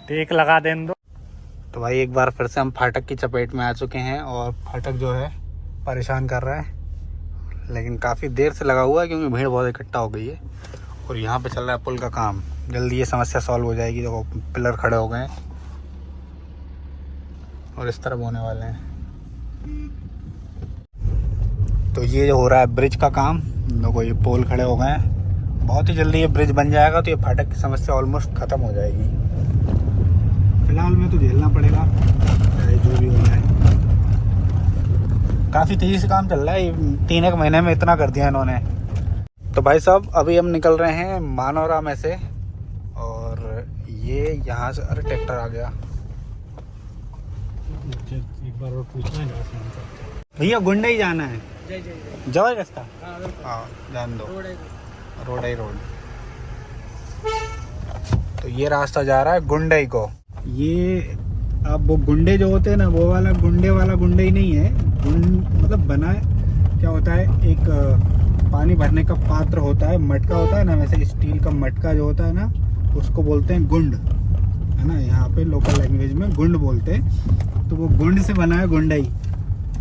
Take लगा दें दो। तो भाई एक बार फिर से हम फाटक की चपेट में आ चुके हैं और फाटक जो है परेशान कर रहा है, लेकिन काफ़ी देर से लगा हुआ है क्योंकि भीड़ बहुत इकट्ठा हो गई है। और यहाँ पे चल रहा है पुल का काम, जल्दी ये समस्या सॉल्व हो जाएगी। देखो पिलर खड़े हो गए हैं और इस तरफ होने वाले हैं। तो ये हो रहा है ब्रिज का काम। देखो ये पोल खड़े हो गए हैं, बहुत ही जल्दी ये ब्रिज बन जाएगा तो ये फाटक की समस्या ऑलमोस्ट ख़त्म हो जाएगी। फिलहाल में तो झेलना पड़ेगा चाहे जो भी हो जाए। काफ़ी तेज़ी से काम चल रहा है, 3 महीने में इतना कर दिया इन्होंने। तो भाई साहब अभी हम निकल रहे हैं मानोरा में से, और ये यहाँ से अरे ट्रैक्टर आ गया। एक बार और पूछना है भैया गुंडे ही जाना है, जाओ रास्ता। हाँ जान दो, रोड है रोड। तो ये रास्ता जा रहा है गुंडई को। ये अब वो गुंडे जो होते हैं ना, वो वाला गुंडे ही नहीं है। मतलब बना क्या होता है, एक पानी भरने का पात्र होता है, मटका होता है ना, वैसे स्टील का मटका जो होता है ना, उसको बोलते हैं गुंड, है ना। यहाँ पे लोकल लैंग्वेज में गुंड बोलते हैं। तो वो गुंड से बना है गुंडई,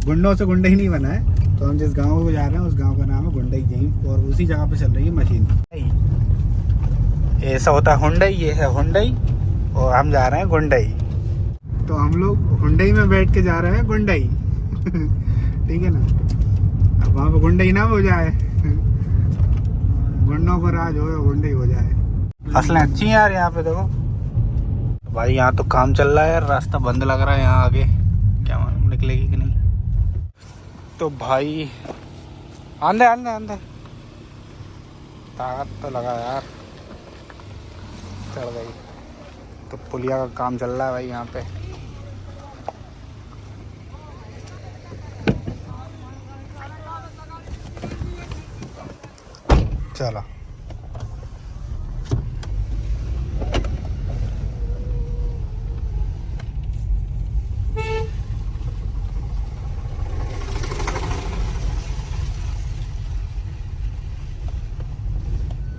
गुंडों से गुंडई नहीं बना है। तो हम जिस गांव को जा रहे हैं उस गांव का नाम है गुंडई जी, और उसी जगह पे चल रही है मशीन। ऐसा होता है हुंडई, ये है हुंडई और हम जा रहे हैं गुंडई। तो हम लोग हुंडई में बैठ के जा रहे हैं गुंडई ठीक है ना। अब वहाँ पे गुंडई ना हो जाए, गुंडों को राज हो, गुंडई हो जाए। फसलें अच्छी हैं यार यहाँ पे देखो। भाई यहाँ तो काम चल रहा है यार, रास्ता बंद लग रहा है यहाँ आगे, क्या मालूम निकलेगी कि नहीं। तो भाई आंधे आंधे आंधे ताकत तो लगा यार, चढ़ गई। तो पुलिया का काम चल रहा है भाई यहाँ पे। चलो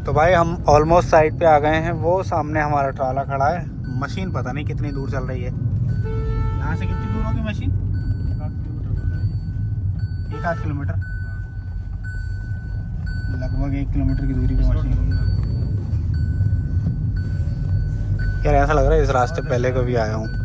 तो भाई हम ऑलमोस्ट साइड पे आ गए हैं। वो सामने हमारा ट्राला खड़ा है, मशीन पता नहीं कितनी दूर चल रही है। यहाँ से कितनी दूर होगी मशीन? 1-8 किलोमीटर, लगभग 1 किलोमीटर की दूरी पे मशीन। यार ऐसा लग रहा है इस रास्ते पहले कभी आया हूँ।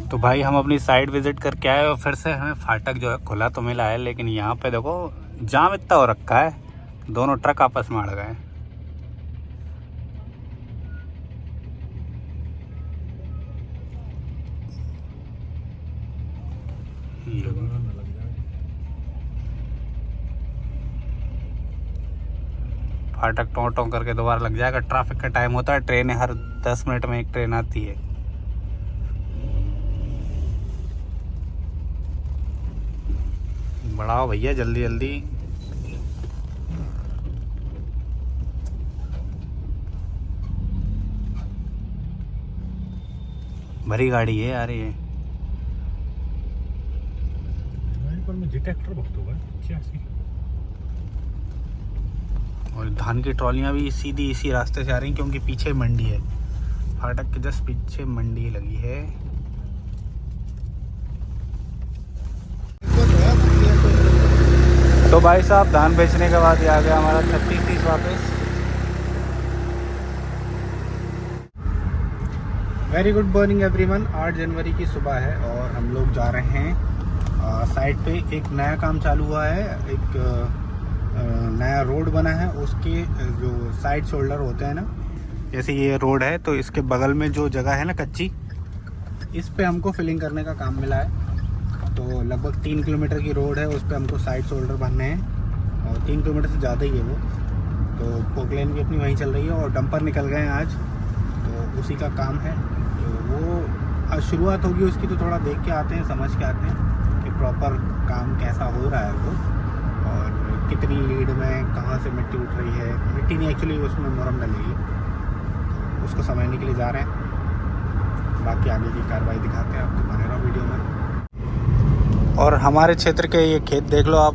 तो भाई हम अपनी साइड विजिट करके आए और फिर से हमें फाटक जो है खुला तो मिला है, लेकिन यहाँ पे देखो जाम इतना हो रखा है, दोनों ट्रक आपस में अड़ गए। फाटक टों टों करके दोबारा लग जाएगा। ट्रैफिक का टाइम होता है, ट्रेन हर 10 मिनट में एक ट्रेन आती है। बढ़ाओ भैया जल्दी जल्दी। भरी गाड़ी है यार ये। ट्रैक्टर बहुत होगा 86। और धान की ट्रॉलियां भी सीधी इसी रास्ते से आ रही हैं क्योंकि पीछे मंडी है, फाटक के जस्ट पीछे मंडी लगी है। तो भाई साहब धान बेचने के बाद ये आ गया हमारा 36-30 वापस। Very good morning everyone. 8 जनवरी की सुबह है और हम लोग जा रहे हैं साइड पे। एक नया काम चालू हुआ है, एक नया रोड बना है, उसके जो साइड शोल्डर होते हैं ना, जैसे ये रोड है तो इसके बगल में जो जगह है ना कच्ची, इस पे हमको फिलिंग करने का काम मिला है। तो लगभग 3 किलोमीटर की रोड है, उस पर हमको साइड शोल्डर भरने हैं और 3 किलोमीटर से ज़्यादा ही है वो। तो पोकलेन भी अपनी वहीं चल रही है और डंपर निकल गए हैं आज, तो उसी का काम है। तो वो आज शुरुआत होगी उसकी, तो थोड़ा देख के आते हैं, समझ के आते हैं कि प्रॉपर काम कैसा हो रहा है वो, और कितनी लीड में कहाँ से मिट्टी उठ रही है। मिट्टी नहीं, एक्चुअली उसमें मुरम डलेगी, तो उसको समझने के लिए जा रहे हैं। बाकी आगे की कार्रवाई दिखाते हैं आपको, बने रहो वीडियो में। और हमारे क्षेत्र के ये खेत देख लो आप,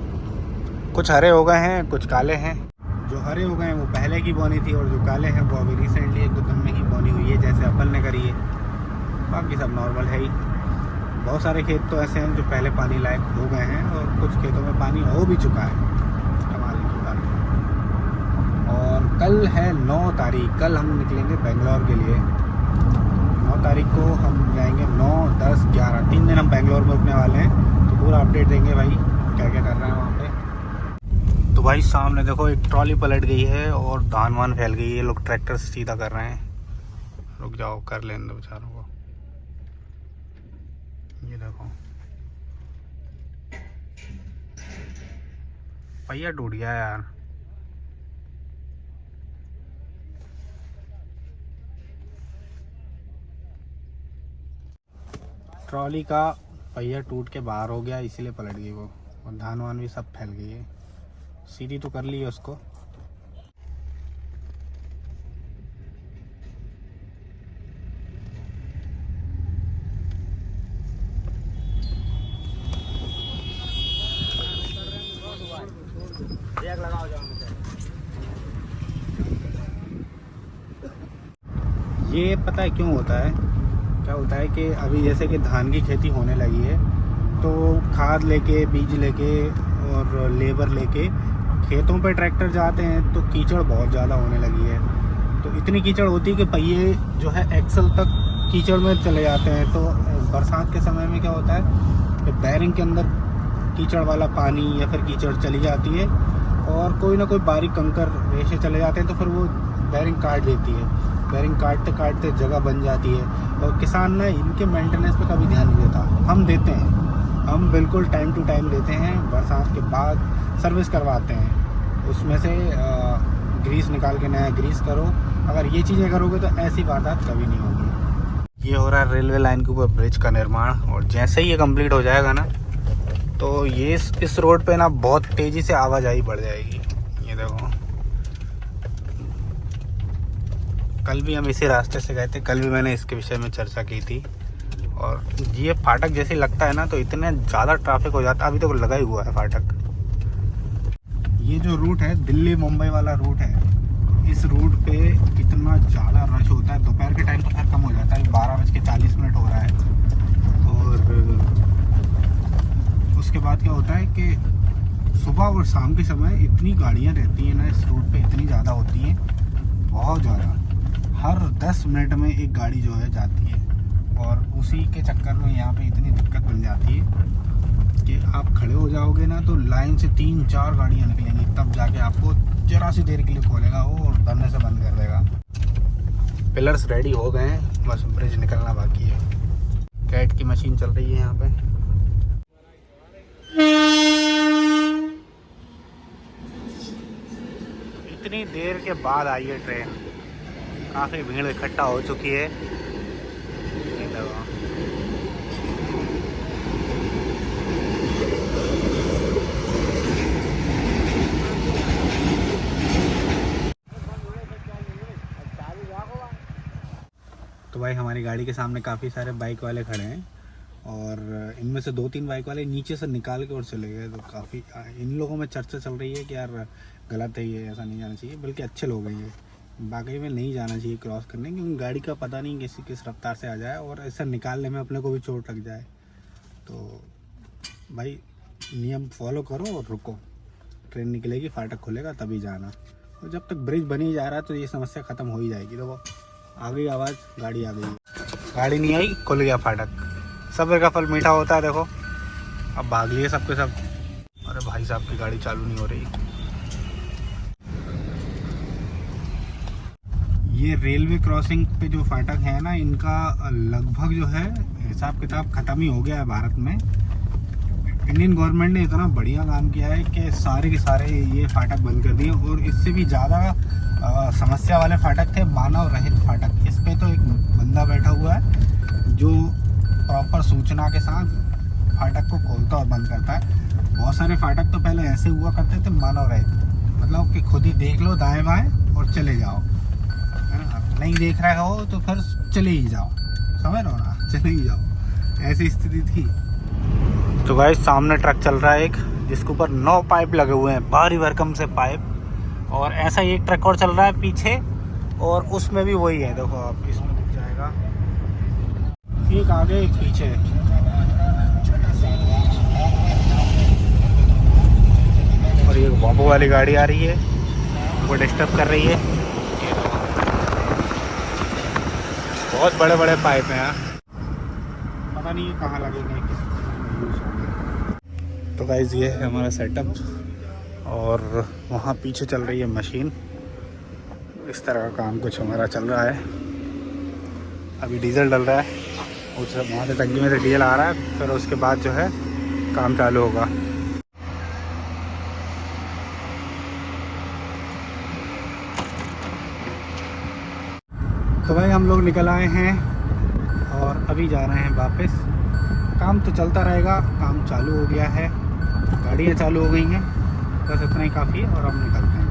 कुछ हरे हो गए हैं, कुछ काले हैं। जो हरे हो गए हैं वो पहले की बोनी थी, और जो काले हैं वो अभी रिसेंटली 1-2 दिन में ही बोनी हुई है, जैसे अपन ने करी है। बाकी सब नॉर्मल है ही। बहुत सारे खेत तो ऐसे हैं जो पहले पानी लायक हो गए हैं, और कुछ खेतों में पानी हो भी चुका है। कमाल की बात है। और कल है 9 तारीख, कल हम निकलेंगे बेंगलोर के लिए। 9 तारीख को हम जाएंगे, 9, 10, 11, 3 दिन हम बेंगलोर में रुकने वाले हैं। तो पूरा अपडेट देंगे भाई, क्या क्या कर रहे हैं वहाँ पे। तो भाई सामने देखो एक ट्रॉली पलट गई है और धान वान फैल गई है, लोग ट्रैक्टर से सीधा कर रहे हैं। रुक जाओ, कर लेने दो बेचारों को। ये देखो पहिया टूट गया यार। ट्रॉली का पहिया टूट के बाहर हो गया, इसीलिए पलट गई वो, और धान वान भी सब फैल गई है। सीधी तो कर ली है उसको। ये पता है क्यों होता है? क्या होता है कि अभी जैसे कि धान की खेती होने लगी है, तो खाद लेके, बीज लेके और लेबर लेके खेतों पे ट्रैक्टर जाते हैं, तो कीचड़ बहुत ज़्यादा होने लगी है। तो इतनी कीचड़ होती है कि पहिए जो है एक्सल तक कीचड़ में चले जाते हैं। तो बरसात के समय में क्या होता है कि बैरिंग के अंदर कीचड़ वाला पानी या फिर कीचड़ चली जाती है, और कोई ना कोई बारीक कंकर रेशे चले जाते हैं, तो फिर वो बैरिंग काट देती है। बैरिंग काटते काटते जगह बन जाती है, और किसान ना इनके मेंटेनेंस पे कभी ध्यान नहीं देता। हम देते हैं, हम बिल्कुल टाइम टू टाइम देते हैं। बरसात के बाद सर्विस करवाते हैं, उसमें से ग्रीस निकाल के नया ग्रीस करो। अगर ये चीज़ें करोगे तो ऐसी वारदात कभी नहीं होगी। ये हो रहा है रेलवे लाइन के ऊपर ब्रिज का निर्माण, और जैसे ही ये कंप्लीट हो जाएगा ना, तो ये इस रोड पे ना बहुत तेज़ी से आवाजाही बढ़ जाएगी। ये देखो, कल भी हम इसी रास्ते से गए थे, कल भी मैंने इसके विषय में चर्चा की थी। और ये फाटक जैसे लगता है ना, तो इतने ज़्यादा ट्रैफिक हो जाता है। अभी तो लगा ही हुआ है फाटक। ये जो रूट है, दिल्ली मुंबई वाला रूट है, इस रूट पे इतना ज़्यादा रश होता है। दोपहर के टाइम तो खैर कम हो जाता है, 12:40 हो रहा है। और उसके बाद क्या होता है कि सुबह और शाम के समय इतनी गाड़ियाँ रहती हैं ना इस रूट पे, इतनी ज़्यादा होती हैं, बहुत ज़्यादा। हर 10 मिनट में एक गाड़ी जो है जाती है, और उसी के चक्कर में यहाँ पे इतनी दिक्कत बन जाती है कि आप खड़े हो जाओगे ना, तो लाइन से 3-4 गाड़ियाँ निकलेंगी, तब जाके आपको जरा सी देर के लिए खोलेगा वो, और धरने से बंद कर देगा। पिलर्स रेडी हो गए हैं, बस ब्रिज निकलना बाकी है। कैट की मशीन चल रही है यहाँ पे। इतनी देर के बाद आई है ट्रेन, काफ़ी भीड़ इकट्ठा हो चुकी है। तो भाई हमारी गाड़ी के सामने काफ़ी सारे बाइक वाले खड़े हैं, और इनमें से 2-3 बाइक वाले नीचे से निकाल के और चले गए। तो काफ़ी इन लोगों में चर्चा चल रही है कि यार गलत है ये, ऐसा नहीं जाना चाहिए, बल्कि अच्छे लोग हैं ये, बाकी में नहीं जाना चाहिए क्रॉस करने, क्योंकि गाड़ी का पता नहीं किस रफ्तार से आ जाए, और ऐसा निकालने में अपने को भी चोट लग जाए। तो भाई नियम फॉलो करो और रुको, ट्रेन निकलेगी, फाटक खुलेगा तभी जाना, और जब तक ब्रिज बन ही जा रहा है तो ये समस्या ख़त्म हो ही जाएगी। तो वो आ गई आवाज़, गाड़ी आ गई। गाड़ी नहीं आई, खुल गया फाटक। सब्र का फल मीठा होता है। देखो अब भाग लिए सबके सब। अरे भाई साहब की गाड़ी चालू नहीं हो रही। ये रेलवे क्रॉसिंग पे जो फाटक है ना, इनका लगभग जो है हिसाब किताब ख़त्म ही हो गया है भारत में। इंडियन गवर्नमेंट ने इतना बढ़िया काम किया है कि सारे के सारे ये फाटक बंद कर दिए। और इससे भी ज़्यादा समस्या वाले फाटक थे मानव रहित फाटक। इस पे तो एक बंदा बैठा हुआ है जो प्रॉपर सूचना के साथ फाटक को खोलता और बंद करता है। बहुत सारे फाटक तो पहले ऐसे हुआ करते थे मानव रहित, मतलब कि खुद ही देख लो दाएं बाएं और चले जाओ, है ना। नहीं देख रहे हो तो फिर चले ही जाओ, समझ रहे हो ना, चले ही जाओ, ऐसी स्थिति थी। तो गाइस सामने ट्रक चल रहा है एक, जिसके ऊपर 9 पाइप लगे हुए हैं, भारी भरकम से पाइप। और ऐसा ही एक ट्रक और चल रहा है पीछे, और उसमें भी वही है। देखो आप, इसमें दिख जाएगा, एक आगे एक पीछे। और ये वॉल्वो वाली गाड़ी आ रही है, वो डिस्टर्ब कर रही है। बहुत बड़े बड़े पाइप हैं यार, पता नहीं ये कहाँ लगेंगे, किस यूज़ होंगे। तो गाइस ये है हमारा सेटअप, और वहाँ पीछे चल रही है मशीन। इस तरह का काम कुछ हमारा चल रहा है। अभी डीजल डल रहा है, उस वहाँ से टंकी में से डीजल आ रहा है, फिर उसके बाद जो है काम चालू होगा। तो भाई हम लोग निकल आए हैं और अभी जा रहे हैं वापस। काम तो चलता रहेगा, काम चालू हो गया है, गाड़ियाँ चालू हो गई हैं, बस इतना ही काफ़ी है और हम निकलते हैं।